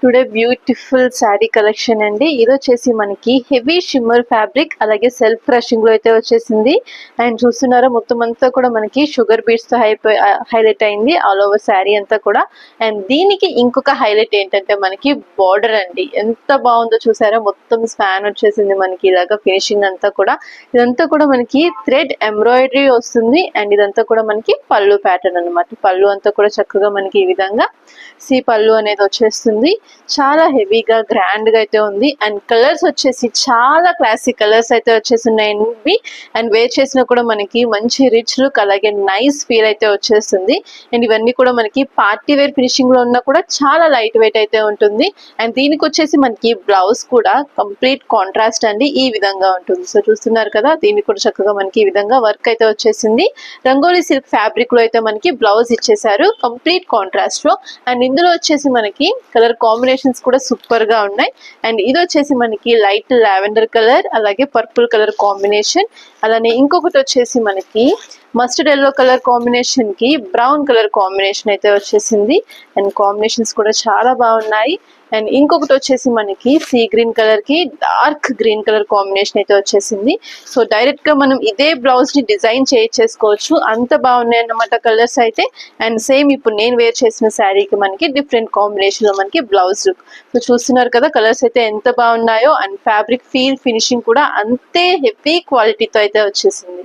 Today beautiful sari collection అండి. ఇది వచ్చేసి మనకి హెవీ షిమ్మర్ ఫ్యాబ్రిక్, అలాగే సెల్ఫ్ క్రషింగ్ లో అయితే వచ్చేసింది. అండ్ చూస్తున్నారా మొత్తం అంతా కూడా మనకి షుగర్ బీడ్స్ తో హైలైట్ అయింది ఆల్ ఓవర్ శారీ అంతా కూడా. అండ్ దీనికి ఇంకొక హైలైట్ ఏంటంటే మనకి బార్డర్ అండి, ఎంత బాగుందో చూసారా. మొత్తం స్పాన్ వచ్చేసింది మనకి ఇలాగా ఫినిషింగ్ అంతా కూడా. ఇదంతా కూడా మనకి థ్రెడ్ ఎంబ్రాయిడరీ వస్తుంది. అండ్ ఇదంతా కూడా మనకి పళ్ళు ప్యాటర్న్ అనమాట. పళ్ళు అంతా కూడా చక్కగా మనకి ఈ విధంగా సి పళ్ళు అనేది వచ్చేస్తుంది. చాలా హెవీగా గ్రాండ్ గా అయితే ఉంది. అండ్ కలర్స్ వచ్చేసి చాలా క్లాసిక్ కలర్స్ అయితే వచ్చేస్తున్నాయి. అండ్ వేర్ చేసినా కూడా మనకి మంచి రిచ్ లుక్, అలాగే నైస్ ఫీల్ అయితే వచ్చేస్తుంది. అండ్ ఇవన్నీ కూడా మనకి పార్టీ వేర్ ఫినిషింగ్ లో ఉన్నా కూడా చాలా లైట్ వెయిట్ అయితే ఉంటుంది. అండ్ దీనికి వచ్చేసి మనకి బ్లౌజ్ కూడా కంప్లీట్ కాంట్రాస్ట్ అండి, ఈ విధంగా ఉంటుంది. సో చూస్తున్నారు కదా, దీనికి కూడా చక్కగా మనకి ఈ విధంగా వర్క్ అయితే వచ్చేసింది. రంగోలీ సిల్క్ ఫ్యాబ్రిక్ లో అయితే మనకి బ్లౌజ్ ఇచ్చేసారు కంప్లీట్ కాంట్రాస్ట్ లో. అండ్ ఇందులో వచ్చేసి మనకి కలర్ కాంబినేషన్స్ కూడా సూపర్ గా ఉన్నాయి. అండ్ ఇది వచ్చేసి మనకి లైట్ లావెండర్ కలర్, అలాగే పర్పుల్ కలర్ కాంబినేషన్. అలానే ఇంకొకటి వచ్చేసి మనకి మస్టర్డ్ ఎల్లో కలర్ కాంబినేషన్ కి బ్రౌన్ కలర్ కాంబినేషన్ అయితే వచ్చేసింది. అండ్ కాంబినేషన్స్ కూడా చాలా బాగున్నాయి. అండ్ ఇంకొకటి వచ్చేసి మనకి సీ గ్రీన్ కలర్ కి డార్క్ గ్రీన్ కలర్ కాంబినేషన్ అయితే వచ్చేసింది. సో డైరెక్ట్ గా మనం ఇదే బ్లౌజ్ ని డిజైన్ చేసుకోవచ్చు, అంత బాగున్నాయి అన్నమాట కలర్స్ అయితే. అండ్ సేమ్ ఇప్పుడు నేను వేర్ చేసిన శారీకి మనకి డిఫరెంట్ కాంబినేషన్ లో మనకి బ్లౌజ్ లుక్. సో చూస్తున్నారు కదా కలర్స్ అయితే ఎంత బాగున్నాయో. అండ్ ఫ్యాబ్రిక్ ఫీల్ ఫినిషింగ్ కూడా అంతే హెవీ క్వాలిటీతో అయితే వచ్చేసింది.